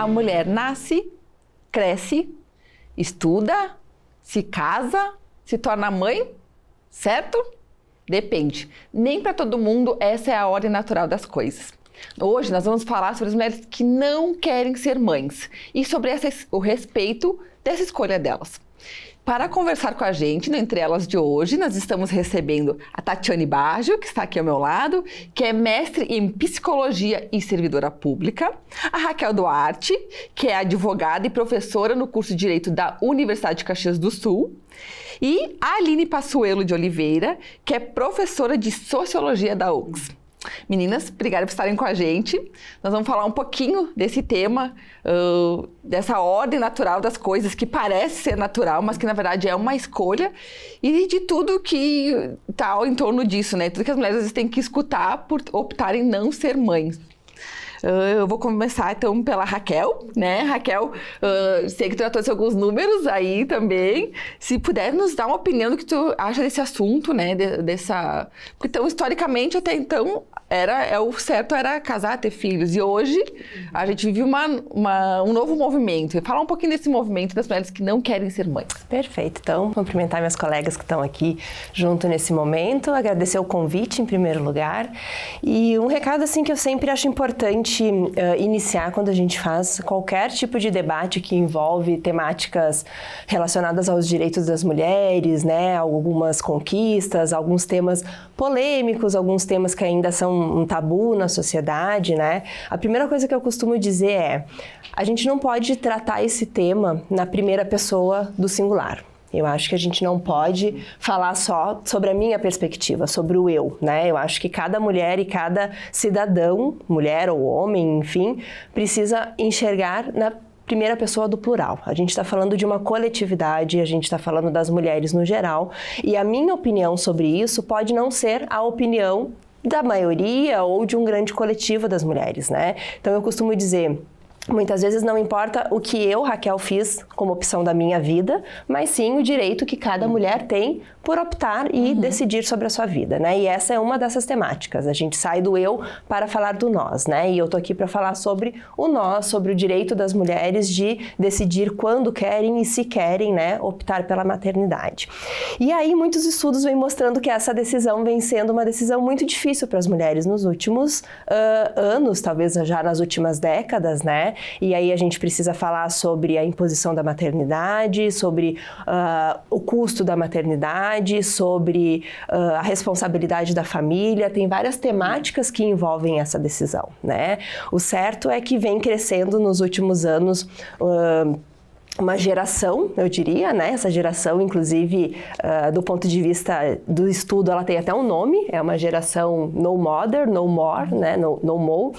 A mulher nasce, cresce, estuda, se casa, se torna mãe, certo? Depende. Nem para todo mundo essa é a ordem natural das coisas. Hoje nós vamos falar sobre as mulheres que não querem ser mães e sobre o respeito dessa escolha delas. Para conversar com a gente, no Entre Elas de hoje, nós estamos recebendo a Tatiane Baggio, que está aqui ao meu lado, que é mestre em psicologia e servidora pública, a Raquel Duarte, que é advogada e professora no curso de Direito da Universidade de Caxias do Sul, e a Aline Passuelo de Oliveira, que é professora de Sociologia da UFRGS. Meninas, obrigada por estarem com a gente. Nós vamos falar um pouquinho desse tema, dessa ordem natural das coisas, que parece ser natural, mas que na verdade é uma escolha, e de tudo que está em torno disso, né? Tudo que as mulheres às vezes têm que escutar por optarem não ser mães. Eu vou começar então pela Raquel, né? Raquel, sei que tu já trouxe alguns números aí também. Se puder nos dar uma opinião do que tu acha desse assunto, né? Porque então, historicamente, até então, o certo era casar, ter filhos. E hoje, a gente vive um novo movimento. E falar um pouquinho desse movimento das mulheres que não querem ser mães. Perfeito. Então, cumprimentar minhas colegas que estão aqui junto nesse momento. Agradecer o convite, em primeiro lugar. E um recado, assim, que eu sempre acho importante iniciar quando a gente faz qualquer tipo de debate que envolve temáticas relacionadas aos direitos das mulheres, né? Algumas conquistas, alguns temas polêmicos, alguns temas que ainda são um tabu na sociedade, né? A primeira coisa que eu costumo dizer é: a gente não pode tratar esse tema na primeira pessoa do singular. Eu acho que a gente não pode falar só sobre a minha perspectiva, sobre o eu, né? Eu acho que cada mulher e cada cidadão, mulher ou homem, enfim, precisa enxergar na primeira pessoa do plural. A gente está falando de uma coletividade, a gente está falando das mulheres no geral, e a minha opinião sobre isso pode não ser a opinião da maioria ou de um grande coletivo das mulheres, né? Então eu costumo dizer: muitas vezes não importa o que eu, Raquel, fiz como opção da minha vida, mas sim o direito que cada mulher tem por optar e decidir sobre a sua vida, né? E essa é uma dessas temáticas. A gente sai do eu para falar do nós, né? E eu tô aqui para falar sobre o nós, sobre o direito das mulheres de decidir quando querem e se querem, né, optar pela maternidade. E aí muitos estudos vêm mostrando que essa decisão vem sendo uma decisão muito difícil para as mulheres nos últimos anos, talvez já nas últimas décadas, né? E aí a gente precisa falar sobre a imposição da maternidade, sobre o custo da maternidade, sobre a responsabilidade da família. Tem várias temáticas que envolvem essa decisão, né? O certo é que vem crescendo nos últimos anos uma geração, eu diria, né? Essa geração, inclusive, do ponto de vista do estudo, ela tem até um nome, é uma geração no mother, no more, né? No more,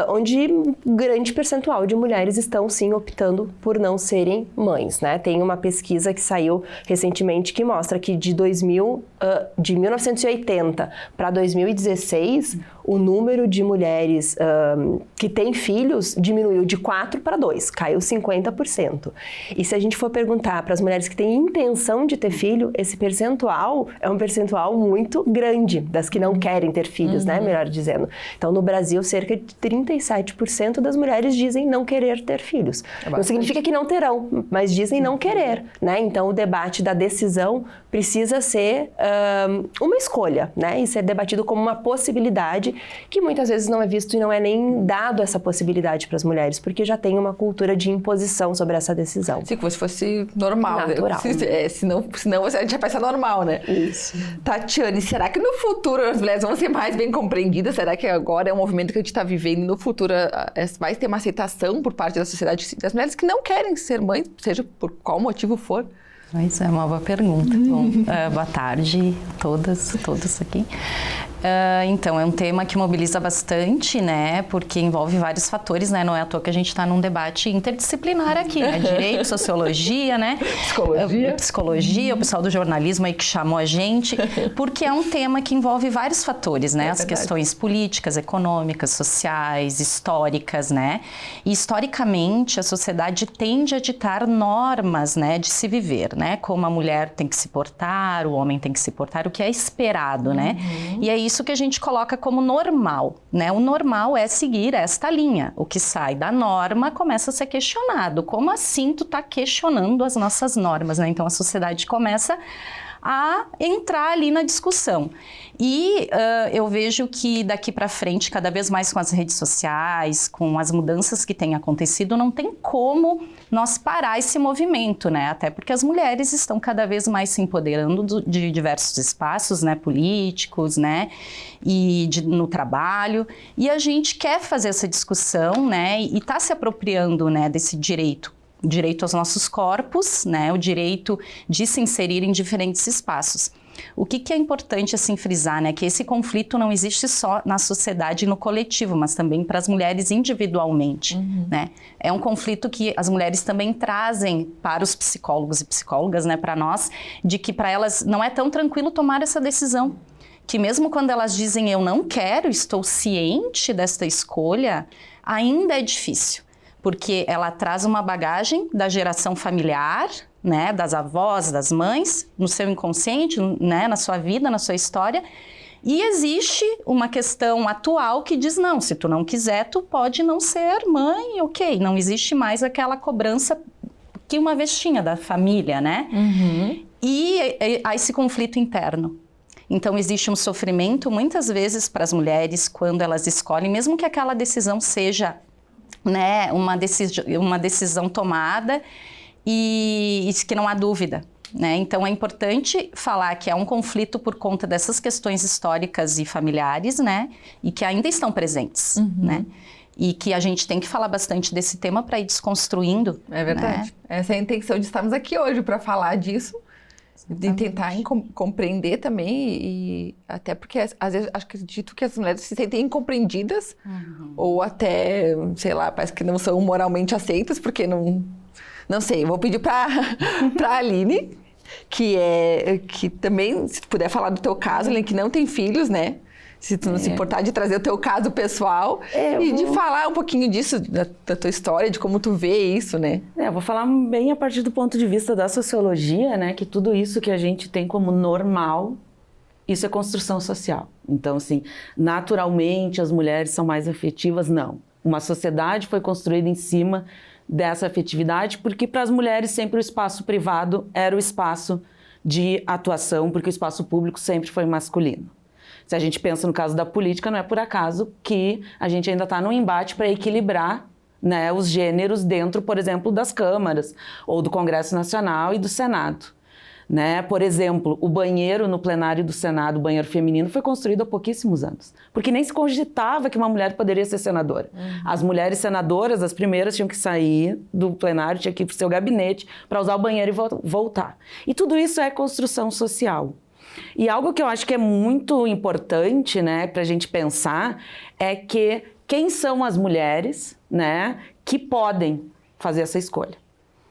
onde um grande percentual de mulheres estão, sim, optando por não serem mães, né? Tem uma pesquisa que saiu recentemente que mostra que de 1980 para 2016, o número de mulheres que têm filhos diminuiu de 4 para 2, caiu 50%. E se a gente for perguntar para as mulheres que têm intenção de ter filho, esse percentual é um percentual muito grande das que não querem ter filhos, né? Melhor dizendo. Então, no Brasil, cerca de 37% das mulheres dizem não querer ter filhos. Não significa que não terão, mas dizem não querer, né? Então, o debate da decisão precisa ser uma escolha, né? E ser debatido como uma possibilidade que muitas vezes não é visto e não é nem dado essa possibilidade para as mulheres, porque já tem uma cultura de imposição sobre essa decisão. Se fosse normal, natural. Né? Senão a gente já pensa normal, né? Isso. Tatiane, será que no futuro as mulheres vão ser mais bem compreendidas? Será que agora é um movimento que a gente está vivendo e no futuro vai ter uma aceitação por parte da sociedade das mulheres que não querem ser mães, seja por qual motivo for? Isso é uma boa pergunta. Bom, boa tarde a todos aqui. Então, é um tema que mobiliza bastante, né? Porque envolve vários fatores, né? Não é à toa que a gente está num debate interdisciplinar aqui, né? Direito, sociologia, né? Psicologia, o pessoal do jornalismo aí que chamou a gente, porque é um tema que envolve vários fatores, né? As questões políticas, econômicas, sociais, históricas, né? E historicamente a sociedade tende a ditar normas, né? De se viver, né? Como a mulher tem que se portar, o homem tem que se portar, o que é esperado, né? E é isso isso que a gente coloca como normal, né? O normal é seguir esta linha. O que sai da norma começa a ser questionado. Como assim tu tá questionando as nossas normas, né? Então a sociedade começa a entrar ali na discussão. E eu vejo que daqui para frente, cada vez mais com as redes sociais, com as mudanças que têm acontecido, não tem como nós parar esse movimento, né? Até porque as mulheres estão cada vez mais se empoderando de diversos espaços, né, políticos, né, e no trabalho. E a gente quer fazer essa discussão, né, e está se apropriando, né, desse direito aos nossos corpos, né, o direito de se inserir em diferentes espaços. O que é importante assim frisar, né, que esse conflito não existe só na sociedade e no coletivo, mas também para as mulheres individualmente, né? É um conflito que as mulheres também trazem para os psicólogos e psicólogas, né, para nós, de que para elas não é tão tranquilo tomar essa decisão, que mesmo quando elas dizem eu não quero, estou ciente desta escolha, ainda é difícil. Porque ela traz uma bagagem da geração familiar, né, das avós, das mães, no seu inconsciente, né, na sua vida, na sua história. E existe uma questão atual que diz, não, se tu não quiser, tu pode não ser mãe, ok. Não existe mais aquela cobrança que uma vez tinha da família, né? E há esse conflito interno. Então, existe um sofrimento, muitas vezes, para as mulheres, quando elas escolhem, mesmo que aquela decisão seja, né, uma decisão tomada e que não há dúvida, né? Então é importante falar que é um conflito por conta dessas questões históricas e familiares, né, e que ainda estão presentes, né? E que a gente tem que falar bastante desse tema para ir desconstruindo. É verdade. Né? Essa é a intenção de estarmos aqui hoje para falar disso. De tentar compreender também, e até porque às vezes acredito que as mulheres se sentem incompreendidas, ou até, sei lá, parece que não são moralmente aceitas, porque não sei, eu vou pedir para a Aline, que também, se tu puder falar do teu caso, Aline, que não tem filhos, né? Se tu não se importar de trazer o teu caso pessoal de falar um pouquinho disso, da tua história, de como tu vê isso, né? Eu vou falar bem a partir do ponto de vista da sociologia, né? Que tudo isso que a gente tem como normal, isso é construção social. Então, assim, naturalmente as mulheres são mais afetivas? Não. Uma sociedade foi construída em cima dessa afetividade, porque para as mulheres sempre o espaço privado era o espaço de atuação, porque o espaço público sempre foi masculino. Se a gente pensa no caso da política, não é por acaso que a gente ainda está num embate para equilibrar, né, os gêneros dentro, por exemplo, das câmaras, ou do Congresso Nacional e do Senado. Né? Por exemplo, o banheiro no plenário do Senado, o banheiro feminino, foi construído há pouquíssimos anos, porque nem se cogitava que uma mulher poderia ser senadora. As mulheres senadoras, as primeiras, tinham que sair do plenário, tinham que ir para o seu gabinete para usar o banheiro e voltar. E tudo isso é construção social. E algo que eu acho que é muito importante, né, para a gente pensar, é que quem são as mulheres, né, que podem fazer essa escolha.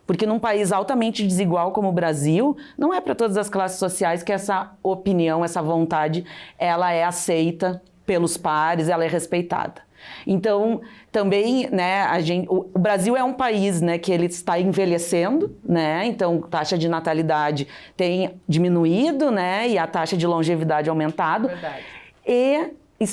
Porque num país altamente desigual como o Brasil, não é para todas as classes sociais que essa opinião, essa vontade, ela é aceita pelos pares, ela é respeitada. Então, também, né, o Brasil é um país, né, que ele está envelhecendo, né, então a taxa de natalidade tem diminuído, né, e a taxa de longevidade aumentado. Verdade.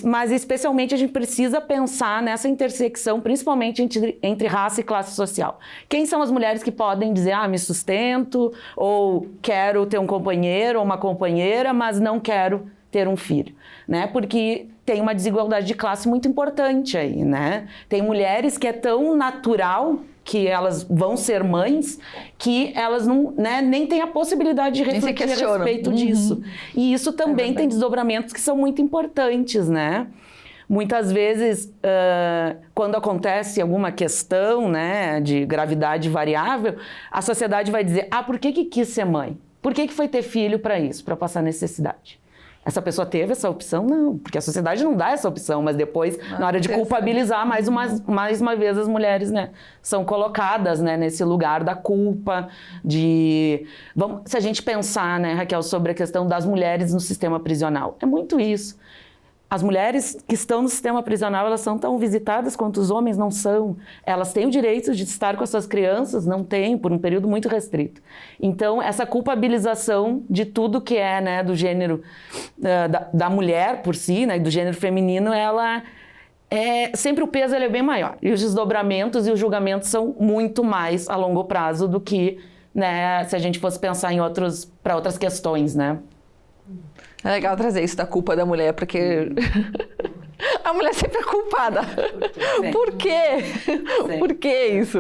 Mas especialmente a gente precisa pensar nessa intersecção, principalmente entre raça e classe social. Quem são as mulheres que podem dizer, me sustento, ou quero ter um companheiro ou uma companheira, mas não quero ter um filho, né? Porque tem uma desigualdade de classe muito importante aí, né? Tem mulheres que é tão natural que elas vão ser mães que elas não, né, nem têm a possibilidade de refletir a respeito disso. E isso também tem desdobramentos que são muito importantes, né? Muitas vezes, quando acontece alguma questão, né, de gravidade variável, a sociedade vai dizer, por que quis ser mãe? Por que foi ter filho para isso, para passar necessidade? Essa pessoa teve essa opção? Não, porque a sociedade não dá essa opção, mas depois, na hora de culpabilizar, mais uma vez as mulheres, né, são colocadas, né, nesse lugar da culpa, se a gente pensar, né, Raquel, sobre a questão das mulheres no sistema prisional, é muito isso. as mulheres que estão no sistema prisional, elas são tão visitadas quanto os homens não são. Elas têm o direito de estar com as suas crianças? Não têm, por um período muito restrito. Então, essa culpabilização de tudo que é, né, do gênero da mulher por si, né, do gênero feminino, ela sempre o peso ele é bem maior. E os desdobramentos e os julgamentos são muito mais a longo prazo do que, né, se a gente fosse pensar para outras questões, né? É legal trazer isso da culpa da mulher, porque a mulher sempre é culpada. Por quê? Por que isso?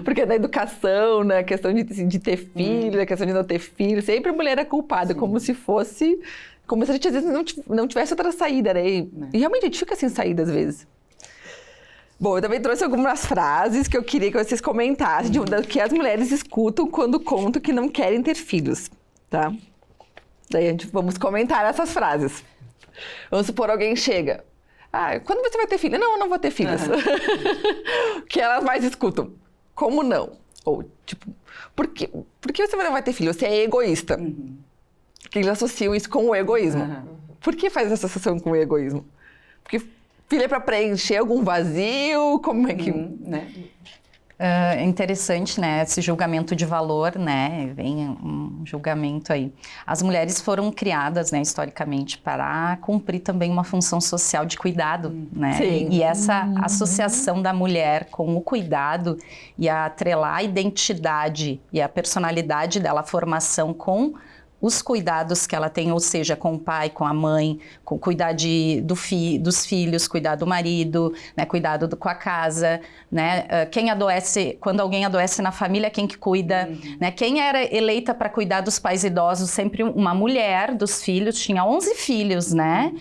Porque da educação, né? A questão de ter filho, a questão de não ter filho, sempre a mulher é culpada, como se a gente às vezes não tivesse outra saída, né? E realmente a gente fica sem saída às vezes. Bom, eu também trouxe algumas frases que eu queria que vocês comentassem, do que as mulheres escutam quando contam que não querem ter filhos, tá? Daí vamos comentar essas frases. Vamos supor, alguém chega. Quando você vai ter filho? Não, eu não vou ter filhos. Que elas mais escutam. Como não? Ou, tipo, por que você não vai ter filho? Você é egoísta. Porque eles associam isso com o egoísmo. Por que faz essa associação com o egoísmo? Porque filho é para preencher algum vazio? Como é que... né? É interessante, né, esse julgamento de valor, né, vem um julgamento aí. As mulheres foram criadas, né, historicamente, para cumprir também uma função social de cuidado, né? Sim. E essa associação da mulher com o cuidado e a atrelar a identidade e a personalidade dela, a formação com os cuidados que ela tem, ou seja, com o pai, com a mãe, com cuidar dos filhos, cuidar do marido, né, cuidado com a casa, né, quem adoece, quando alguém adoece na família, quem que cuida, né, quem era eleita para cuidar dos pais idosos, sempre uma mulher dos filhos, tinha 11 filhos, né,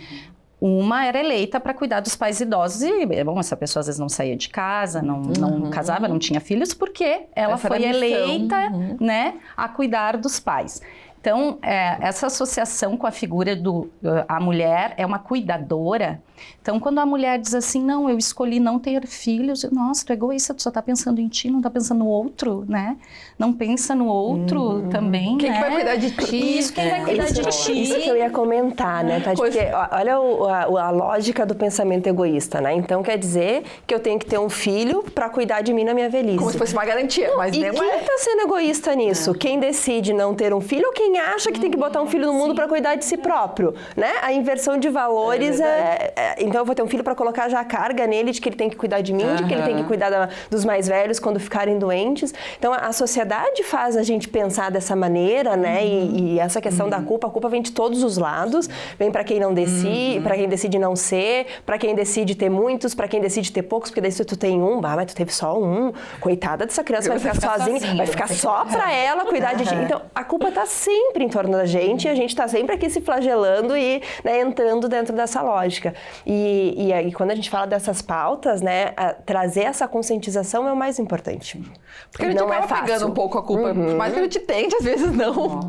uma era eleita para cuidar dos pais idosos e, bom, essa pessoa às vezes não saía de casa, não casava, não tinha filhos, porque ela foi eleita, né, a cuidar dos pais. Então, essa associação com a figura a mulher é uma cuidadora. Então, quando a mulher diz assim, não, eu escolhi não ter filhos, nossa, tu é egoísta, tu só tá pensando em ti, não tá pensando no outro, né? Não pensa no outro também, Quem né? que vai cuidar de ti? Isso, quem vai cuidar de ti? Isso que eu ia comentar, né, Tati? Porque olha a lógica do pensamento egoísta, né? Então, quer dizer que eu tenho que ter um filho para cuidar de mim na minha velhice. Como se fosse uma garantia, mas não quem tá sendo egoísta nisso? Quem decide não ter um filho ou quem acha que tem que botar um filho no mundo para cuidar de si próprio, né? A inversão de valores então eu vou ter um filho para colocar já a carga nele de que ele tem que cuidar de mim, de que ele tem que cuidar dos mais velhos quando ficarem doentes. Então a sociedade faz a gente pensar dessa maneira, né? E essa questão da culpa, a culpa vem de todos os lados, vem para quem não decide, para quem decide não ser, para quem decide ter muitos, para quem decide ter poucos, porque daí se tu tem mas tu teve só um, coitada dessa criança, vai ficar sozinha, vai ficar só para ela cuidar de ti. Então a culpa tá sempre em torno da gente e a gente tá sempre aqui se flagelando e, né, entrando dentro dessa lógica. E aí, quando a gente fala dessas pautas, né, trazer essa conscientização é o mais importante. Porque a gente acaba pegando um pouco a culpa, por mais que a gente tente, às vezes não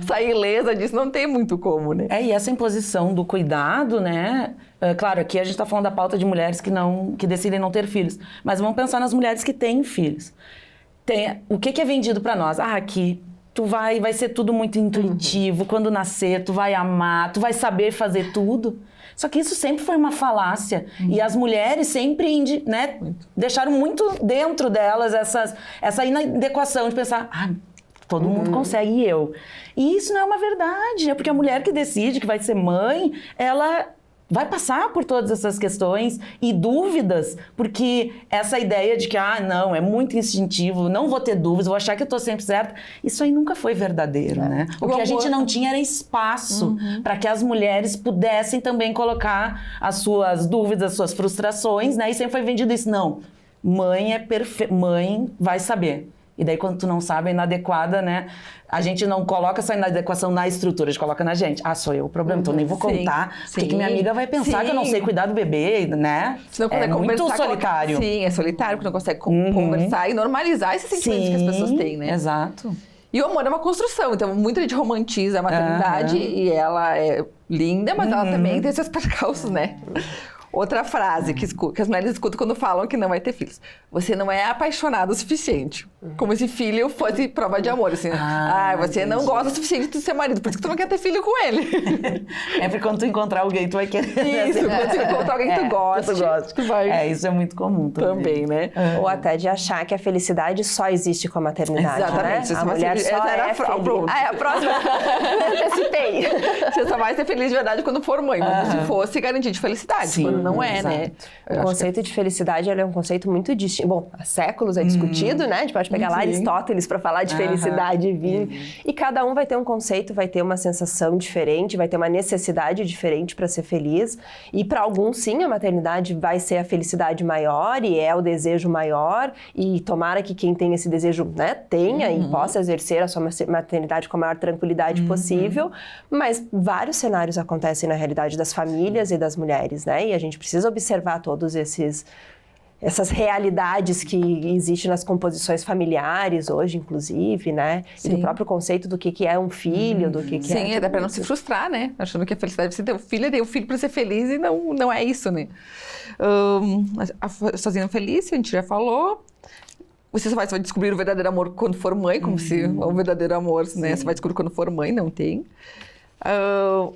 sair ilesa disso, não tem muito como, né? E essa imposição do cuidado, né? Claro, aqui a gente está falando da pauta de mulheres que decidem não ter filhos, mas vamos pensar nas mulheres que têm filhos. O que é vendido para nós? Aqui vai ser tudo muito intuitivo, quando nascer tu vai amar, tu vai saber fazer tudo. Só que isso sempre foi uma falácia. E as mulheres sempre, né, deixaram muito dentro delas essa inadequação de pensar, todo mundo consegue e eu. E isso não é uma verdade, é porque a mulher que decide que vai ser mãe, ela vai passar por todas essas questões e dúvidas, porque essa ideia de que, não, é muito instintivo, não vou ter dúvidas, vou achar que eu estou sempre certa, isso aí nunca foi verdadeiro, né? O que a gente não tinha era espaço para que as mulheres pudessem também colocar as suas dúvidas, as suas frustrações, né? E sempre foi vendido isso, não, mãe é perfeita, mãe vai saber. E daí, quando tu não sabe, é inadequada, né? A gente não coloca essa inadequação na estrutura, a gente coloca na gente. Sou eu o problema, então nem vou contar, porque minha amiga vai pensar que eu não sei cuidar do bebê, né? Você não consegue muito solitário. Sim, é solitário, porque não consegue conversar e normalizar esses sentimentos que as pessoas têm, né? Exato. E o amor é uma construção, então muita gente romantiza a maternidade e ela é linda, mas ela também tem seus percalços, né? Outra frase que as mulheres escutam quando falam que não vai ter filhos. Você não é apaixonada o suficiente. Como se filho fosse prova de amor, assim. Você não gosta o suficiente do seu marido, por isso que tu não quer ter filho com ele. É porque quando tu encontrar alguém, tu vai querer. Isso, quando tu encontrar alguém que tu gosta. Tu vai... isso é muito comum também, né? Ou até de achar que a felicidade só existe com a maternidade, exatamente. né? A mulher só é feliz. A próxima. Antecipei. Você só vai ser feliz de verdade quando for mãe, como se fosse garantia de felicidade. Sim, quando não é, exato. né? O conceito de felicidade ele é um conceito muito distinto. Bom, há séculos é discutido, né? A gente pode pegar lá Aristóteles para falar de felicidade e vir. E cada um vai ter um conceito, vai ter uma sensação diferente, vai ter uma necessidade diferente para ser feliz. E para alguns, sim, a maternidade vai ser a felicidade maior e é o desejo maior. E tomara que quem tem esse desejo, né, tenha e possa exercer a sua maternidade com a maior tranquilidade possível. Mas vários cenários acontecem na realidade das famílias e das mulheres, né? E a gente precisa observar todos essas realidades que existem nas composições familiares hoje, inclusive, né? Sim. E do próprio conceito do que é um filho, do que é... Sim, é para não se frustrar, né? Achando que a felicidade é você ter um filho, tem um filho para ser feliz e não é isso, né? Sozinha feliz, a gente já falou. Você só vai descobrir o verdadeiro amor quando for mãe, como se o verdadeiro amor, né? Você vai descobrir quando for mãe, não tem.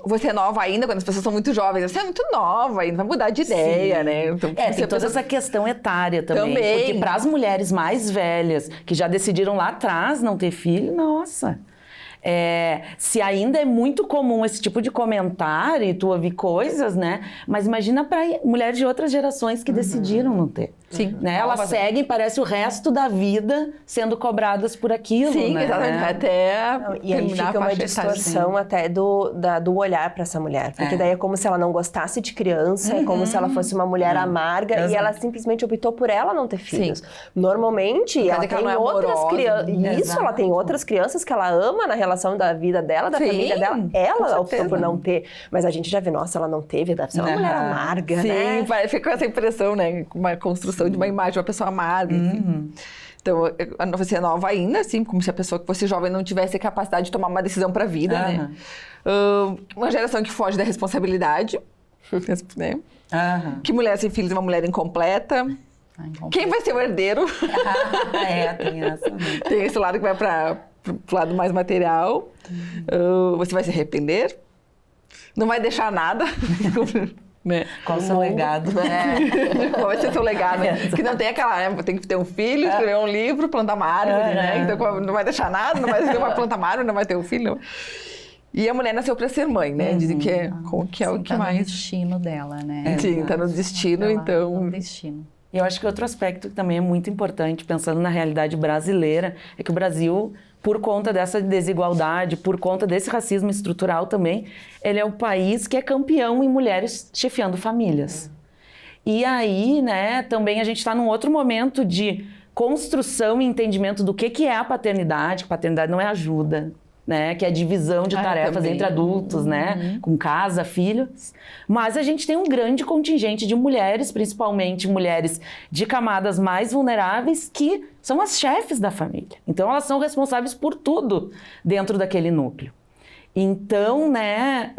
Você é nova ainda, quando as pessoas são muito jovens. Você é muito nova ainda, vai mudar de ideia, né? Então, tem toda essa questão etária também. Porque para as mulheres mais velhas, que já decidiram lá atrás não ter filho, nossa... se ainda é muito comum esse tipo de comentário e tu ouvir coisas, né? Mas imagina para mulheres de outras gerações que decidiram não ter. Sim. Né? Elas seguem, parece o resto da vida sendo cobradas por aquilo, sim, né? Exatamente. Até e aí fica uma distorção até do olhar para essa mulher. Porque daí é como se ela não gostasse de criança, é como se ela fosse uma mulher amarga e ela simplesmente optou por ela não ter filhos. Sim. Normalmente, ela tem outras crianças. Isso, ela tem outras crianças que ela ama na relação da vida dela, da família dela. Ela optou por não ter. Mas a gente já vê, nossa, ela não teve, deve ser uma mulher amarga, né? Sim, fica com essa impressão, né? Uma construção de uma imagem de uma pessoa amarga, enfim. Então, você é nova ainda, assim, como se a pessoa que fosse jovem não tivesse a capacidade de tomar uma decisão para a vida, né? Uma geração que foge da responsabilidade, né? Que mulher sem filhos é uma mulher incompleta. Quem vai ser o herdeiro? Tem essa. Tem esse lado que vai para o lado mais material. Você vai se arrepender? Não vai deixar nada? Né? Qual o seu legado? Qual vai ser seu legado? Que não tem aquela, né? Tem que ter um filho, escrever um livro, plantar uma árvore, né? Então não vai deixar nada, não vai plantar uma árvore, não vai ter um filho. E a mulher nasceu para ser mãe, né? Dizem que é o que mais... no destino dela, né? Sim, tá no destino, então... No destino. E eu acho que outro aspecto que também é muito importante, pensando na realidade brasileira, é que o Brasil, por conta dessa desigualdade, por conta desse racismo estrutural também, ele é o país que é campeão em mulheres chefiando famílias. E aí, né, também a gente está num outro momento de construção e entendimento do que é a paternidade, que paternidade não é ajuda, né, que é divisão de tarefas também entre adultos, né, com casa, filhos. Mas a gente tem um grande contingente de mulheres, principalmente mulheres de camadas mais vulneráveis, que são as chefes da família. Então, elas são responsáveis por tudo dentro daquele núcleo. Então, né,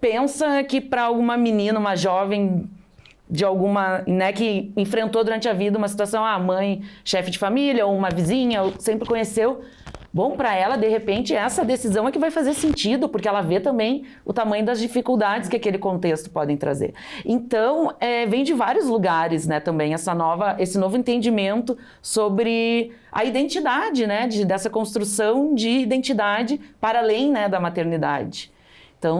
pensa que para alguma menina, uma jovem de alguma, né, que enfrentou durante a vida uma situação, a mãe, chefe de família, ou uma vizinha, ou sempre conheceu. Bom, para ela, de repente, essa decisão é que vai fazer sentido, porque ela vê também o tamanho das dificuldades que aquele contexto podem trazer. Então, vem de vários lugares, né, também, esse novo entendimento sobre a identidade, né, dessa construção de identidade para além, né, da maternidade. Então,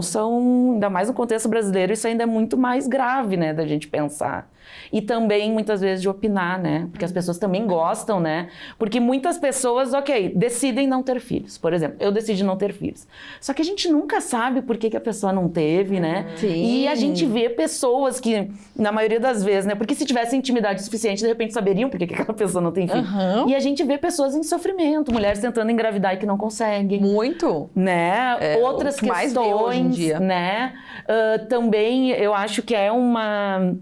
ainda mais no contexto brasileiro, isso ainda é muito mais grave, né, da gente pensar. E também, muitas vezes, de opinar, né? Porque as pessoas também gostam, né? Porque muitas pessoas, decidem não ter filhos. Por exemplo, eu decidi não ter filhos. Só que a gente nunca sabe por que a pessoa não teve, né? Sim. E a gente vê pessoas que, na maioria das vezes, né? Porque se tivesse intimidade suficiente, de repente saberiam por que aquela pessoa não tem filho. E a gente vê pessoas em sofrimento, mulheres tentando engravidar e que não conseguem. Muito. Né? Outras mais questões, hoje em dia. Né? Também, eu acho que é uma...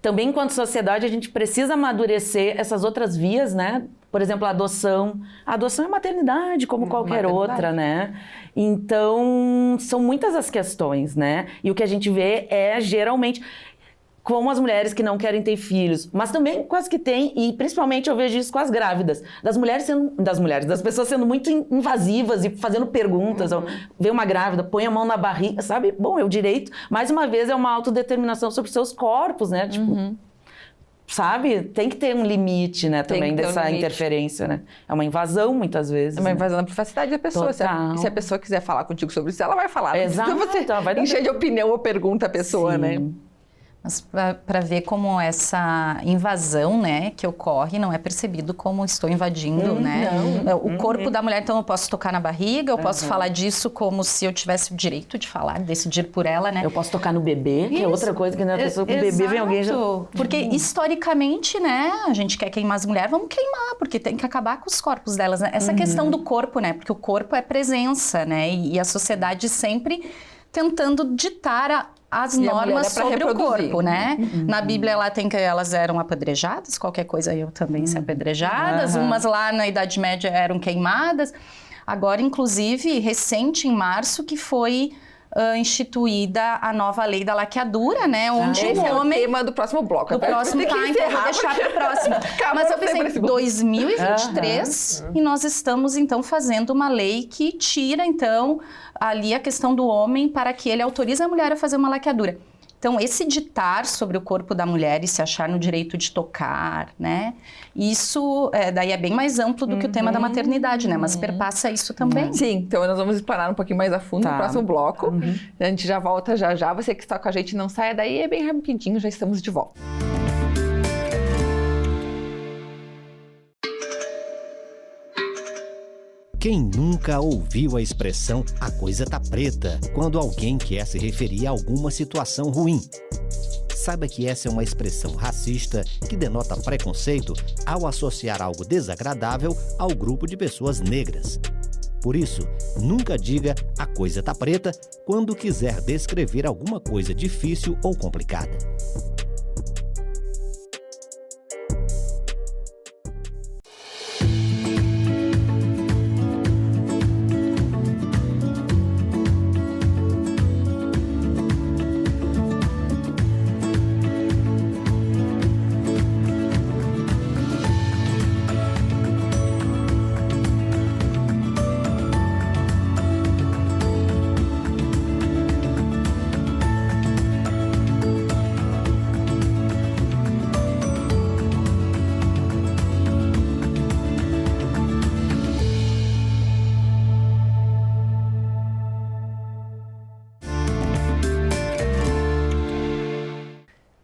Também, enquanto sociedade, a gente precisa amadurecer essas outras vias, né? Por exemplo, a adoção. A adoção é maternidade, como qualquer outra, né? Então, são muitas as questões, né? E o que a gente vê é, geralmente... como as mulheres que não querem ter filhos, mas também com as que têm, e principalmente eu vejo isso com as grávidas, das pessoas sendo muito invasivas e fazendo perguntas, vê uma grávida, põe a mão na barriga, sabe? Bom, é o direito, mais uma vez, é uma autodeterminação sobre os seus corpos, né? Tipo, sabe? Tem que ter um limite, né, também dessa interferência, né? É uma invasão, muitas vezes. É uma invasão da privacidade da pessoa. Se a pessoa quiser falar contigo sobre isso, ela vai falar. Exato. Então você vai encher de opinião ou pergunta a pessoa, né? Mas para ver como essa invasão, né, que ocorre, não é percebido como estou invadindo, né? O corpo da mulher, então eu posso tocar na barriga, eu posso falar disso como se eu tivesse o direito de falar, decidir por ela, né? Eu posso tocar no bebê, que é outra coisa que não é a pessoa com o bebê, vem alguém já... Porque historicamente, né, a gente quer queimar as mulheres, vamos queimar, porque tem que acabar com os corpos delas, né? Essa questão do corpo, né, porque o corpo é presença, né, e a sociedade sempre tentando ditar as normas sobre o corpo, né? Na Bíblia elas eram apedrejadas, qualquer coisa eu também ser apedrejadas, umas lá na Idade Média eram queimadas. Agora, inclusive, recente, em março, que foi instituída a nova lei da laqueadura, né? Onde esse o homem... é o tema do próximo bloco. Do próximo, então eu vou deixar para o próximo. Mas eu pensei, 2023, e nós estamos, então, fazendo uma lei que tira, então, ali a questão do homem para que ele autorize a mulher a fazer uma laqueadura. Então, esse ditar sobre o corpo da mulher e se achar no direito de tocar, né? Isso daí é bem mais amplo do que o tema da maternidade, né? Mas perpassa isso também. Sim, então nós vamos explorar um pouquinho mais a fundo no próximo bloco. A gente já volta já. Você que está com a gente, não saia daí, é bem rapidinho, já estamos de volta. Quem nunca ouviu a expressão "a coisa tá preta" quando alguém quer se referir a alguma situação ruim? Saiba que essa é uma expressão racista que denota preconceito ao associar algo desagradável ao grupo de pessoas negras. Por isso, nunca diga "a coisa tá preta" quando quiser descrever alguma coisa difícil ou complicada.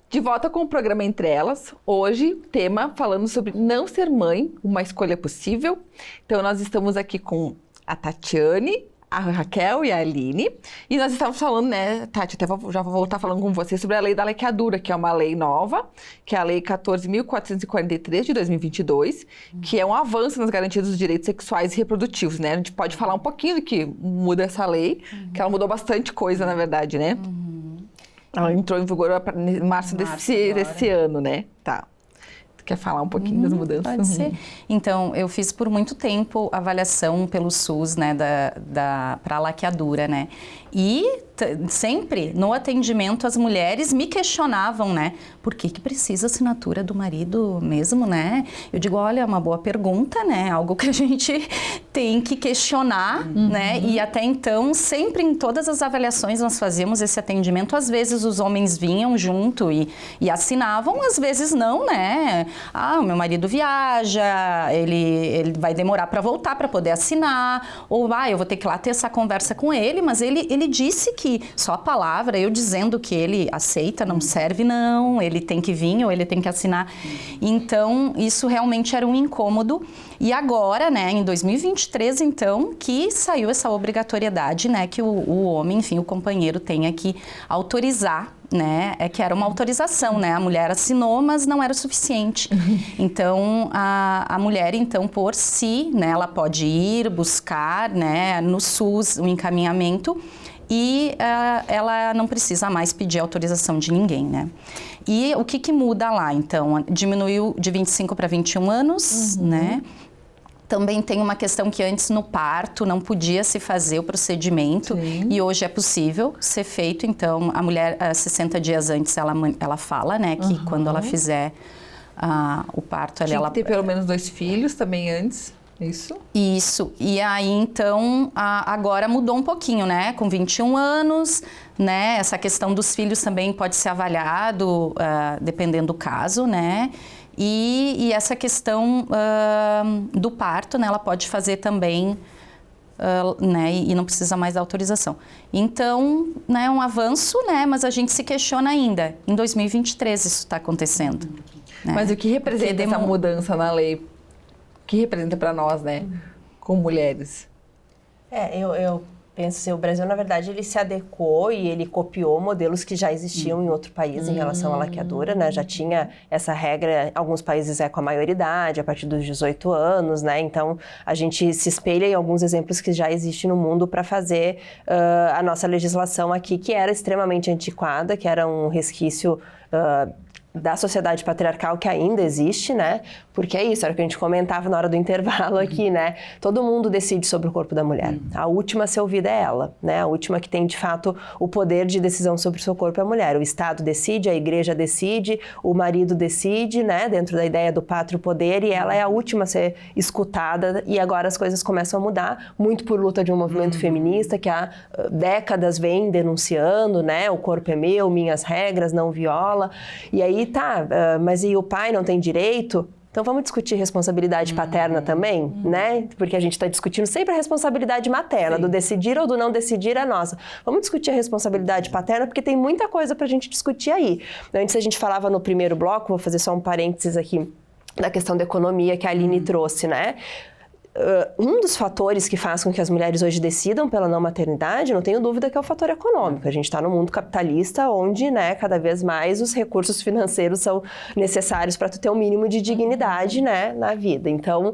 De volta com o programa Entre Elas, hoje tema falando sobre não ser mãe, uma escolha possível. Então nós estamos aqui com a Tatiane, a Raquel e a Aline, e nós estávamos falando, né, Tati, já vou voltar falando com você sobre a lei da laqueadura, que é uma lei nova, que é a lei 14.443 de 2022, que é um avanço nas garantias dos direitos sexuais e reprodutivos, né? A gente pode falar um pouquinho do que muda essa lei, que ela mudou bastante coisa, na verdade, né? Ela entrou em vigor em março desse ano, né? Tá. Tu quer falar um pouquinho das mudanças? Pode ser. Então, eu fiz por muito tempo avaliação pelo SUS, né, para a laqueadura, né? E sempre no atendimento as mulheres me questionavam, né? Por que precisa assinatura do marido mesmo, né? Eu digo, olha, é uma boa pergunta, né? Algo que a gente tem que questionar, né? E até então, sempre em todas as avaliações nós fazíamos esse atendimento. Às vezes os homens vinham junto e assinavam, às vezes não, né? Ah, o meu marido viaja, ele vai demorar para voltar para poder assinar, ou eu vou ter que ir lá ter essa conversa com ele, mas ele disse que só a palavra, eu dizendo que ele aceita, não serve, não, ele tem que vir ou ele tem que assinar. Então, isso realmente era um incômodo. E agora, né, em 2023, então, que saiu essa obrigatoriedade, né, que o homem, enfim, o companheiro tenha que autorizar, né, que era uma autorização, né, a mulher assinou, mas não era o suficiente. Então, a mulher, então, por si, né, ela pode ir buscar, né, no SUS um encaminhamento e ela não precisa mais pedir autorização de ninguém, né. E o que muda lá, então? Diminuiu de 25 para 21 anos, né. Também tem uma questão que antes no parto não podia se fazer o procedimento. Sim. E hoje é possível ser feito. Então, a mulher, 60 dias antes, ela fala, né, que quando ela fizer o parto... Tinha que ter pelo menos 2 filhos também antes, isso? Isso. E aí, então, agora mudou um pouquinho, né? Com 21 anos, né? Essa questão dos filhos também pode ser avaliado, dependendo do caso, né? E essa questão do parto, né, ela pode fazer também, né, e não precisa mais da autorização. Então, né, um avanço, né, mas a gente se questiona ainda. Em 2023 isso está acontecendo. Né? Mas o que representa essa mudança na lei? O que representa para nós, né, como mulheres? Eu penso assim, o Brasil, na verdade, ele se adequou e ele copiou modelos que já existiam em outro país em relação à laqueadura, né? Já tinha essa regra, alguns países com a maioridade, a partir dos 18 anos, né? Então, a gente se espelha em alguns exemplos que já existem no mundo para fazer a nossa legislação aqui, que era extremamente antiquada, que era um resquício da sociedade patriarcal que ainda existe, né? Porque é isso, era o que a gente comentava na hora do intervalo aqui, né? Todo mundo decide sobre o corpo da mulher. A última a ser ouvida é ela, né? A última que tem, de fato, o poder de decisão sobre o seu corpo é a mulher. O Estado decide, a igreja decide, o marido decide, né? Dentro da ideia do pátrio poder, e ela é a última a ser escutada, e agora as coisas começam a mudar, muito por luta de um movimento feminista que há décadas vem denunciando, né? O corpo é meu, minhas regras, não viola. E aí mas e o pai não tem direito? Então vamos discutir responsabilidade paterna também, né? Porque a gente está discutindo sempre a responsabilidade materna, do decidir ou do não decidir é nossa. Vamos discutir a responsabilidade paterna porque tem muita coisa para a gente discutir aí. Antes a gente falava no primeiro bloco, vou fazer só um parênteses aqui, da questão da economia que a Aline trouxe, né? Um dos fatores que faz com que as mulheres hoje decidam pela não maternidade, não tenho dúvida que é o fator econômico. A gente está no mundo capitalista onde, né, cada vez mais os recursos financeiros são necessários para tu ter um mínimo de dignidade, né, na vida. Então,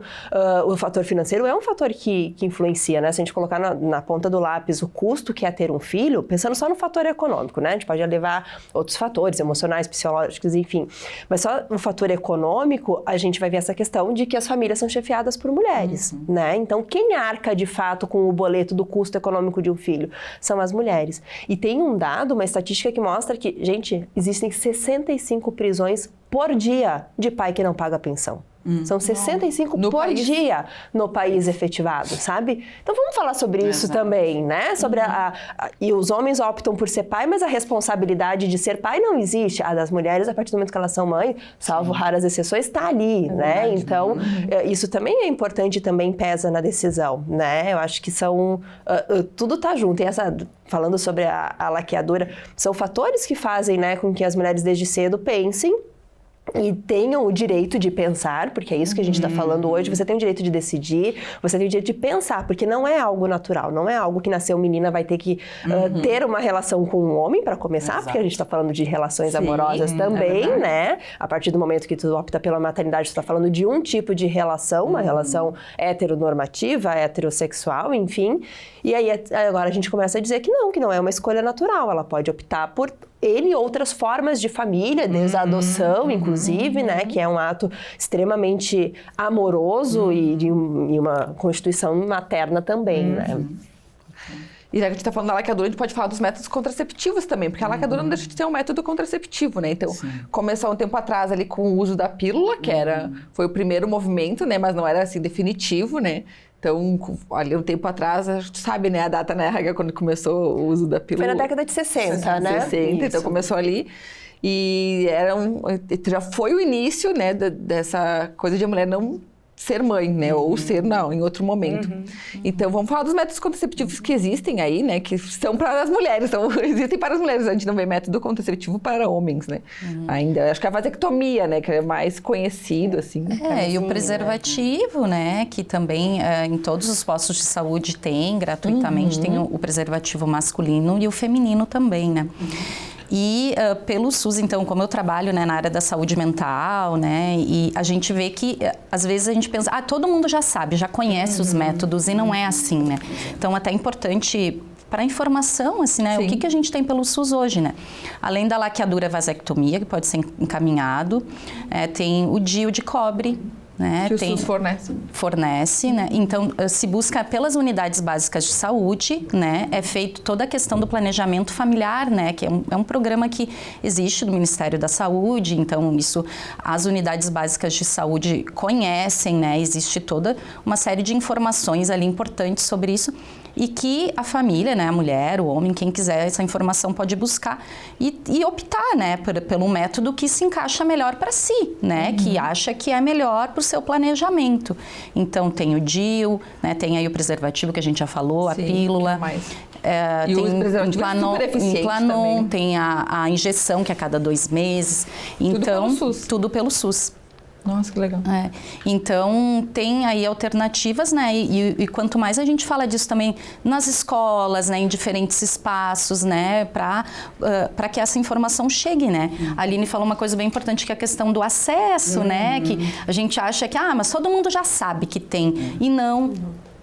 o fator financeiro é um fator que influencia, né? Se a gente colocar na ponta do lápis o custo que é ter um filho, pensando só no fator econômico, né? A gente pode levar outros fatores emocionais, psicológicos, enfim. Mas só o fator econômico, a gente vai ver essa questão de que as famílias são chefiadas por mulheres. Né? Então, quem arca de fato com o boleto do custo econômico de um filho? São as mulheres. E tem um dado, uma estatística que mostra que, gente, existem 65 prisões por dia de pai que não paga pensão. São 65 por dia no país efetivado, sabe? Então vamos falar sobre isso também, né? Sobre e os homens optam por ser pai, mas a responsabilidade de ser pai não existe. A das mulheres, a partir do momento que elas são mães, salvo raras exceções, está ali, né? Então, isso também é importante e também pesa na decisão, né? Eu acho que tudo está junto. E falando sobre a laqueadura, são fatores que fazem, né, com que as mulheres desde cedo pensem e tenham o direito de pensar, porque é isso que a gente está falando hoje. Você tem o direito de decidir, você tem o direito de pensar, porque não é algo natural, não é algo que nasceu menina vai ter que ter uma relação com um homem para começar, porque a gente está falando de relações amorosas também, né? A partir do momento que tu opta pela maternidade, tu está falando de um tipo de relação, uma relação heteronormativa, heterossexual, enfim. E aí agora a gente começa a dizer que não é uma escolha natural, ela pode optar por ele e outras formas de família, desde a adoção, inclusive, né, que é um ato extremamente amoroso e de uma constituição materna também, né. E já que a gente está falando da laqueadura, a gente pode falar dos métodos contraceptivos também, porque a laqueadura não deixa de ser um método contraceptivo, né? Então, começou um tempo atrás ali com o uso da pílula, que foi o primeiro movimento, né, mas não era assim definitivo, né? Então, ali um tempo atrás, a gente sabe, né, a data, né, quando começou o uso da pílula. Foi na década de 60, né? 60, então começou ali. E já foi o início, né, dessa coisa de a mulher não ser mãe, né, ou ser, em outro momento. Então, vamos falar dos métodos contraceptivos que existem aí, né, que são para as mulheres, existem para as mulheres, a gente não vê método contraceptivo para homens, né, ainda. Acho que a vasectomia, né, que é mais conhecido, assim. E o preservativo, né, que também em todos os postos de saúde tem, gratuitamente, tem o preservativo masculino e o feminino também, né. E pelo SUS, então, como eu trabalho, né, na área da saúde mental, né, e a gente vê que, às vezes, a gente pensa, todo mundo já sabe, já conhece os métodos, e não é assim, né. Então, até é importante para informação, assim, né, o que a gente tem pelo SUS hoje, né. Além da laqueadura vasectomia, que pode ser encaminhado, tem o DIU de cobre, né? Que o SUS fornece. Fornece, né? Então, se busca pelas unidades básicas de saúde, né? É feito toda a questão do planejamento familiar, né? Que é um programa que existe do Ministério da Saúde, então isso as unidades básicas de saúde conhecem, né? Existe toda uma série de informações ali importantes sobre isso e que a família, né? A mulher, o homem, quem quiser essa informação pode buscar e optar, né? Pelo método que se encaixa melhor para si, né? Que acha que é melhor para o seu planejamento. Então, tem o DIU, né? Tem aí o preservativo que a gente já falou, Sim, a pílula. E tem o preservativo é super eficiente também. tem a injeção que é a cada 2 meses. Então, pelo SUS. Tudo pelo SUS. Nossa, que legal. Então, tem aí alternativas, né? E quanto mais a gente fala disso também nas escolas, né? Em diferentes espaços, né? Para que essa informação chegue, né? A Aline falou uma coisa bem importante, que é a questão do acesso, né? Que a gente acha que, mas todo mundo já sabe que tem. E não...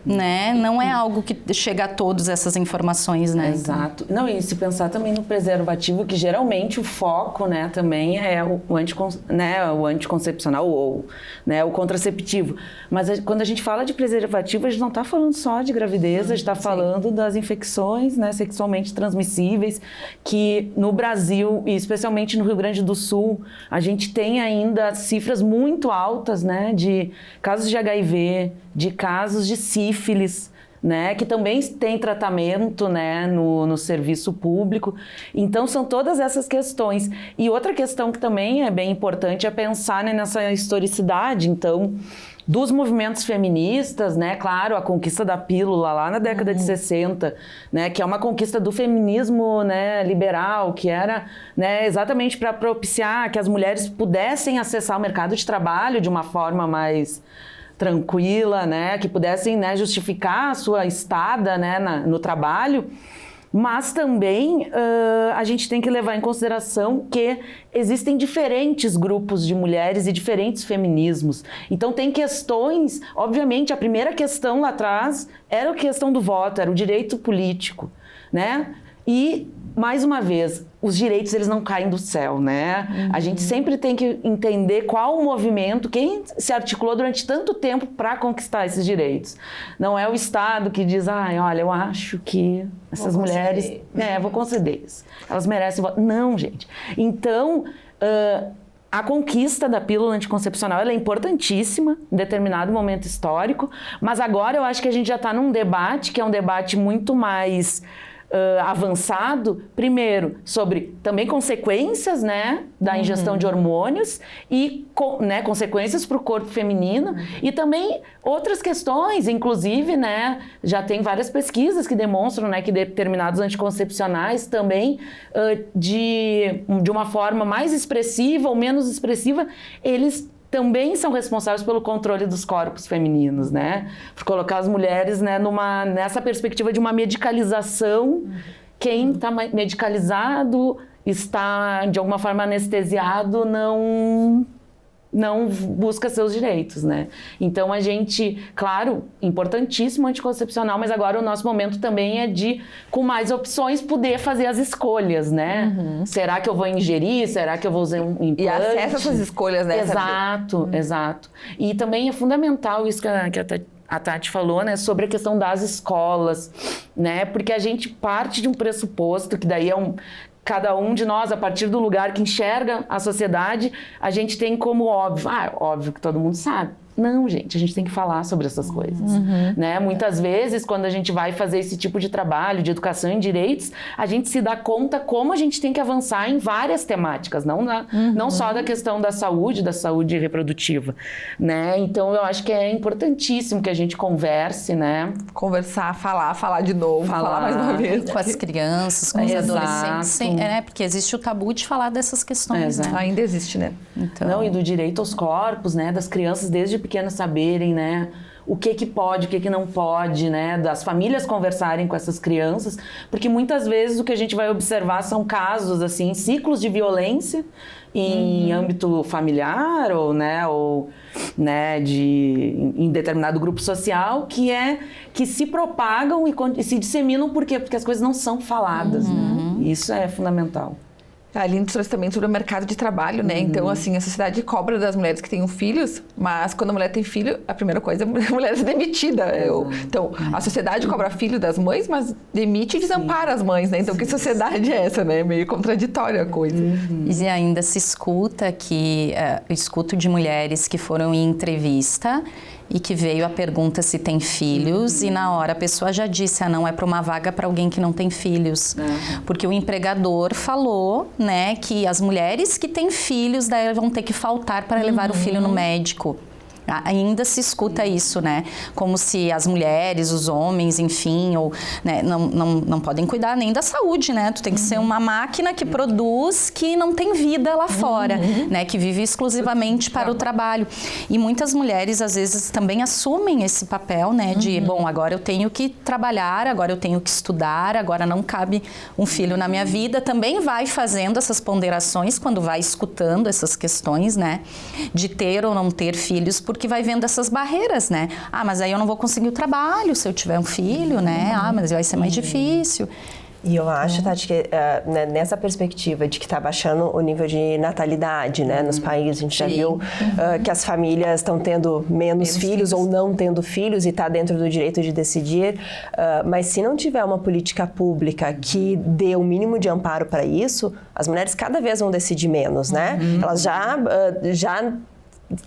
Né? Não é algo que chega a todas essas informações, né? Exato. Não, e se pensar também no preservativo, que geralmente o foco, né, também é o anticoncepcional ou, né, o contraceptivo. Mas quando a gente fala de preservativo, a gente não está falando só de gravidez, a gente está falando das infecções, né, sexualmente transmissíveis, que no Brasil, e especialmente no Rio Grande do Sul, a gente tem ainda cifras muito altas, né, de casos de HIV, de casos de sífilis, né, que também tem tratamento, né, no serviço público. Então, são todas essas questões. E outra questão que também é bem importante é pensar, né, nessa historicidade, então, dos movimentos feministas, né, claro, a conquista da pílula lá na década de 60, né, que é uma conquista do feminismo, né, liberal, que era, né, exatamente para propiciar que as mulheres pudessem acessar o mercado de trabalho de uma forma mais tranquila, né, que pudessem, né, justificar a sua estada, né, no trabalho, mas também a gente tem que levar em consideração que existem diferentes grupos de mulheres e diferentes feminismos. Então tem questões, obviamente a primeira questão lá atrás era a questão do voto, era o direito político, né, e mais uma vez, os direitos eles não caem do céu, né? A gente sempre tem que entender qual o movimento, quem se articulou durante tanto tempo para conquistar esses direitos. Não é o Estado que diz, olha, eu acho que essas mulheres... vou conceder isso. Elas merecem voto. Não, gente. Então, a conquista da pílula anticoncepcional ela é importantíssima em determinado momento histórico, mas agora eu acho que a gente já está num debate, que é um debate muito mais... avançado, primeiro, sobre também consequências, né, da ingestão de hormônios e, né, consequências para o corpo feminino e também outras questões, inclusive, né, já tem várias pesquisas que demonstram, né, que determinados anticoncepcionais também, de uma forma mais expressiva ou menos expressiva, eles também são responsáveis pelo controle dos corpos femininos, né? Por colocar as mulheres, né, nessa perspectiva de uma medicalização. Quem está medicalizado, está de alguma forma anestesiado, não busca seus direitos, né? Então a gente, claro, importantíssimo anticoncepcional, mas agora o nosso momento também é de, com mais opções, poder fazer as escolhas, né? Será que eu vou ingerir? Será que eu vou usar um implante? E acesso a essas escolhas, né? Exato, exato. E também é fundamental isso que a Tati falou, né? Sobre a questão das escolas, né? Porque a gente parte de um pressuposto, que daí é cada um de nós, a partir do lugar que enxerga a sociedade, a gente tem como óbvio, óbvio que todo mundo sabe. Não, gente, a gente tem que falar sobre essas coisas, né? Muitas vezes, quando a gente vai fazer esse tipo de trabalho de educação em direitos, a gente se dá conta como a gente tem que avançar em várias temáticas, não só da questão da saúde reprodutiva, né? Então, eu acho que é importantíssimo que a gente converse, né? Conversar, falar de novo, falar mais uma vez. Com as crianças, com os adolescentes, né? Porque existe o tabu de falar dessas questões, né? Ainda existe, né? Então... e do direito aos corpos, né? Das crianças desde pequenas saberem, né, o que pode, o que não pode, né, das famílias conversarem com essas crianças, porque muitas vezes o que a gente vai observar são casos, assim, ciclos de violência em âmbito familiar ou, né, em determinado grupo social que se propagam e se disseminam, por quê? Porque as coisas não são faladas, né? Isso é fundamental. Ali nos trouxe também sobre o mercado de trabalho, né? Então, assim, a sociedade cobra das mulheres que tenham filhos, mas quando a mulher tem filho, a primeira coisa é a mulher ser demitida. Então, a sociedade cobra filho das mães, mas demite e desampara as mães, né? Então, que sociedade é essa, né? Meio contraditória a coisa. E ainda se escuta que... eu escuto de mulheres que foram em entrevista e que veio a pergunta se tem filhos e na hora a pessoa já disse, não é para uma vaga para alguém que não tem filhos. Porque o empregador falou, né, que as mulheres que têm filhos daí vão ter que faltar para levar o filho no médico. Ainda se escuta isso, né? Como se as mulheres, os homens, enfim, ou, né, não podem cuidar nem da saúde, né? Tu tem que ser uma máquina que produz, que não tem vida lá fora, né? Que vive exclusivamente para o trabalho. E muitas mulheres, às vezes, também assumem esse papel, né? De, bom, agora eu tenho que trabalhar, agora eu tenho que estudar, agora não cabe um filho na minha vida. Também vai fazendo essas ponderações quando vai escutando essas questões, né? De ter ou não ter filhos, porque vai vendo essas barreiras, né? Mas aí eu não vou conseguir o trabalho se eu tiver um filho, né? Mas vai ser mais difícil. E eu acho, Tati, que nessa perspectiva de que está baixando o nível de natalidade, né, nos países, a gente já viu que as famílias estão tendo menos filhos ou não tendo filhos e está dentro do direito de decidir, mas se não tiver uma política pública que dê o mínimo de amparo para isso, as mulheres cada vez vão decidir menos, né? Elas já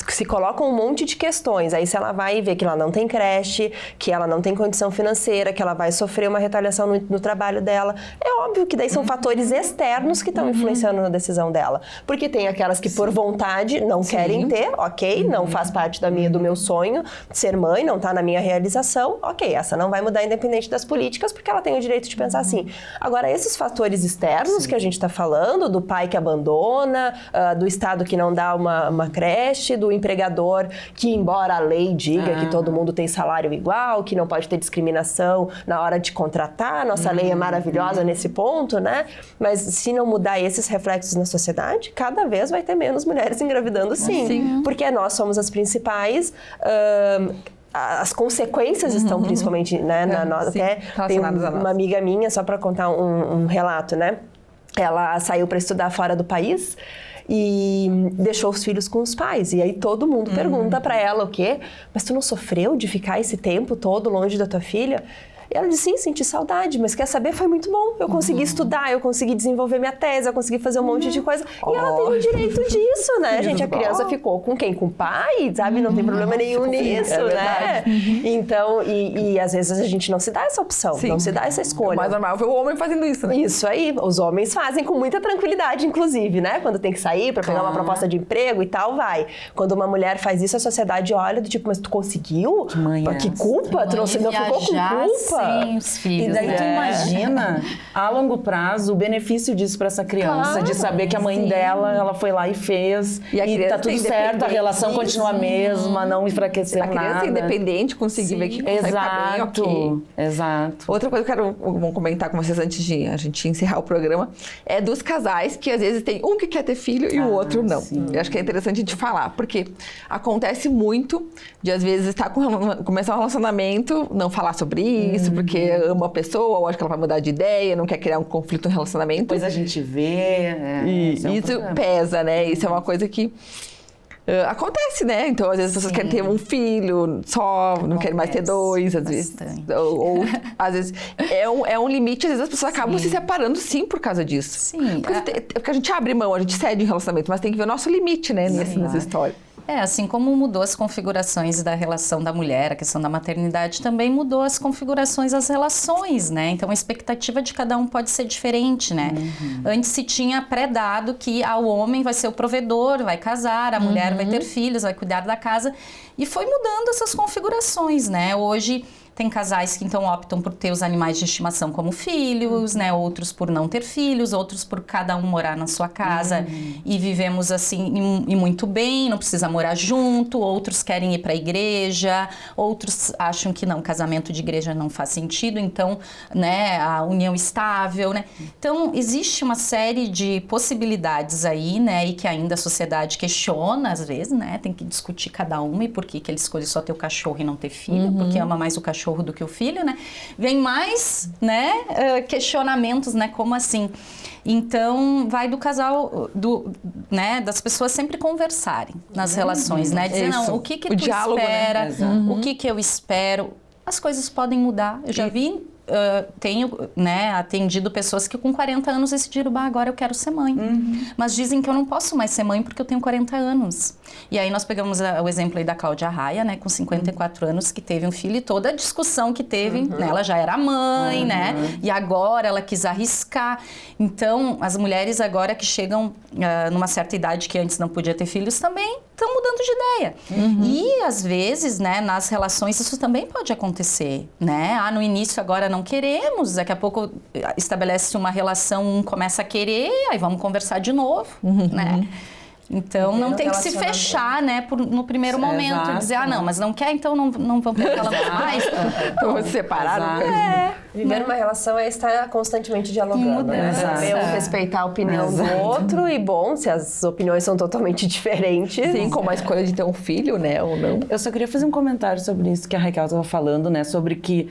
se colocam um monte de questões, aí se ela vai ver que ela não tem creche, que ela não tem condição financeira, que ela vai sofrer uma retaliação no trabalho dela, é óbvio que daí são fatores externos que estão influenciando na decisão dela, porque tem aquelas que por vontade não querem ter, ok, não faz parte do meu sonho ser mãe, não está na minha realização, ok, essa não vai mudar independente das políticas, porque ela tem o direito de pensar assim. Agora, esses fatores externos que a gente está falando, do pai que abandona, do Estado que não dá uma creche, do empregador que, embora a lei diga que todo mundo tem salário igual, que não pode ter discriminação na hora de contratar, nossa lei é maravilhosa nesse ponto, né? Mas se não mudar esses reflexos na sociedade, cada vez vai ter menos mulheres engravidando, sim. Porque nós somos as principais... as consequências estão principalmente, né, até tem uma amiga minha, só para contar um relato, né? Ela saiu para estudar fora do país e deixou os filhos com os pais. E aí todo mundo pergunta para ela o quê? Mas tu não sofreu de ficar esse tempo todo longe da tua filha? E ela disse, sim, senti saudade, mas quer saber, foi muito bom. Eu consegui estudar, eu consegui desenvolver minha tese, eu consegui fazer um monte de coisa. E ela tem o direito disso, né, gente? A criança ficou com quem? Com o pai, sabe? Não tem problema nenhum nisso, né? Então, e às vezes a gente não se dá essa opção, não se dá essa escolha. O mais normal é ver o homem fazendo isso, né? Isso aí, os homens fazem com muita tranquilidade, inclusive, né? Quando tem que sair para pegar uma proposta de emprego e tal, vai. Quando uma mulher faz isso, a sociedade olha do tipo, mas tu conseguiu? Que culpa? Tu não ficou com culpa? Sem os filhos, e daí tu imagina, a longo prazo, o benefício disso para essa criança, de saber que a mãe dela, ela foi lá e fez, e tá tudo certo, a relação continua a mesma, não enfraqueceu nada. A criança é independente, conseguir ver que consegue ficar bem, ok. Exato. Outra coisa que eu quero comentar com vocês antes de a gente encerrar o programa, é dos casais que às vezes tem um que quer ter filho e o outro não. Eu acho que é interessante a gente falar, porque acontece muito de às vezes começar um relacionamento, não falar sobre isso, porque ama a pessoa, ou acha que ela vai mudar de ideia, não quer criar um conflito no relacionamento. Depois a gente vê. Isso pesa, né? Isso é uma coisa que acontece, né? Então, às vezes as pessoas querem ter um filho só, não querem mais ter dois, às vezes. Ou às vezes é um limite, às vezes as pessoas acabam se separando sim por causa disso. Sim. Porque a gente abre mão, a gente cede em relacionamento, mas tem que ver o nosso limite, né? Nessa história. Assim como mudou as configurações da relação da mulher, a questão da maternidade também mudou as configurações das relações, né? Então a expectativa de cada um pode ser diferente, né? Antes se tinha pré-dado que o homem vai ser o provedor, vai casar, a mulher vai ter filhos, vai cuidar da casa, e foi mudando essas configurações, né? Hoje tem casais que então optam por ter os animais de estimação como filhos, né? Outros por não ter filhos, outros por cada um morar na sua casa e vivemos assim e muito bem, não precisa morar junto. Outros querem ir para a igreja, outros acham que não, casamento de igreja não faz sentido, então, né, a união estável, né? Então, existe uma série de possibilidades aí, né, e que ainda a sociedade questiona às vezes, né? Tem que discutir cada uma e por que ele escolhe só ter o cachorro e não ter filho, porque ama mais o cachorro cachorro do que o filho, né? Vem mais, né, questionamentos, né, como assim? Então, vai do casal, né, das pessoas sempre conversarem nas relações, né? Dizer, não, o que tu diálogo, espera, né? o que eu espero. As coisas podem mudar. Eu já vi, tenho, né, atendido pessoas que com 40 anos decidiram, agora eu quero ser mãe. Mas dizem que eu não posso mais ser mãe porque eu tenho 40 anos. E aí nós pegamos o exemplo aí da Cláudia Raia, né, com 54 anos, que teve um filho e toda a discussão que teve, né, ela já era mãe, né, e agora ela quis arriscar. Então, as mulheres agora que chegam numa certa idade que antes não podia ter filhos também estão mudando de ideia. E às vezes, né, nas relações isso também pode acontecer, né? No início agora não queremos, daqui a pouco estabelece uma relação, um começa a querer, aí vamos conversar de novo, né? Então não tem que se fechar, né, no primeiro momento, Exato. dizer, não, mas não quer, então não vamos falar mais. Vamos separar. Viver uma relação é estar constantemente dialogando, né? Saber respeitar a opinião do outro e, bom, se as opiniões são totalmente diferentes... Sim, como a escolha de ter um filho, né, ou não. Eu só queria fazer um comentário sobre isso que a Raquel estava falando, né? Sobre que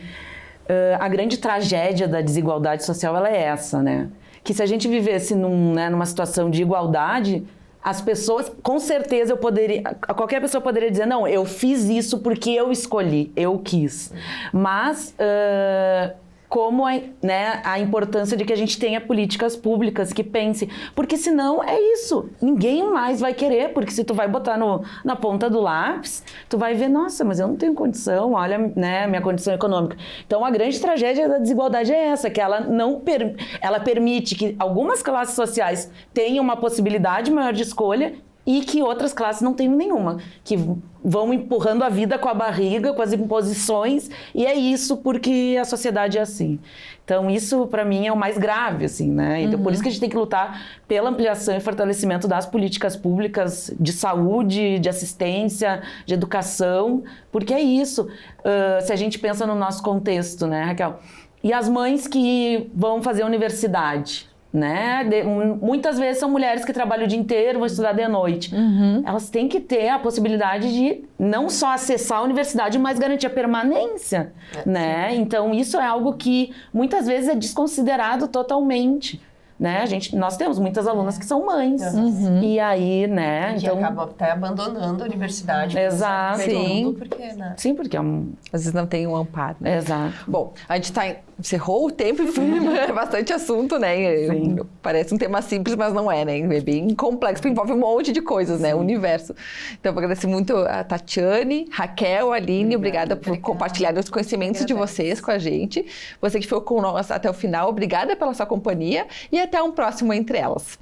a grande tragédia da desigualdade social, ela é essa, né? Que se a gente vivesse numa situação de igualdade, as pessoas, com certeza qualquer pessoa poderia dizer, não, eu fiz isso porque eu escolhi, eu quis. Mas... como a importância de que a gente tenha políticas públicas que pensem, porque senão é isso, ninguém mais vai querer, porque se tu vai botar na ponta do lápis, tu vai ver, nossa, mas eu não tenho condição, olha, né, minha condição econômica. Então a grande tragédia da desigualdade é essa, que ela ela permite que algumas classes sociais tenham uma possibilidade maior de escolha e que outras classes não tenham nenhuma, que vão empurrando a vida com a barriga, com as imposições, e é isso porque a sociedade é assim. Então isso, para mim, é o mais grave, assim, né? Então, por isso que a gente tem que lutar pela ampliação e fortalecimento das políticas públicas de saúde, de assistência, de educação, porque é isso. Se a gente pensa no nosso contexto, né, Raquel? E as mães que vão fazer universidade, né? Muitas vezes são mulheres que trabalham o dia inteiro, vão estudar de noite. Elas têm que ter a possibilidade de não só acessar a universidade, mas garantir a permanência, né? Então isso é algo que muitas vezes é desconsiderado totalmente, né? Nós temos muitas alunas que são mães. E aí, né? Que então acabam até abandonando a universidade. Exato. Sim. Porque, né? Sim, porque é Às vezes não tem um amparo. Né? Exato. Bom, a gente encerrou o tempo e foi bastante assunto, né? Parece um tema simples, mas não é, né? É bem complexo, porque envolve um monte de coisas, né? O universo. Então, eu vou agradecer muito a Tatiane, Raquel, Aline, obrigada por compartilhar os conhecimentos de vocês com a gente. Você que ficou com nós até o final, obrigada pela sua companhia e até um próximo Entre Elas.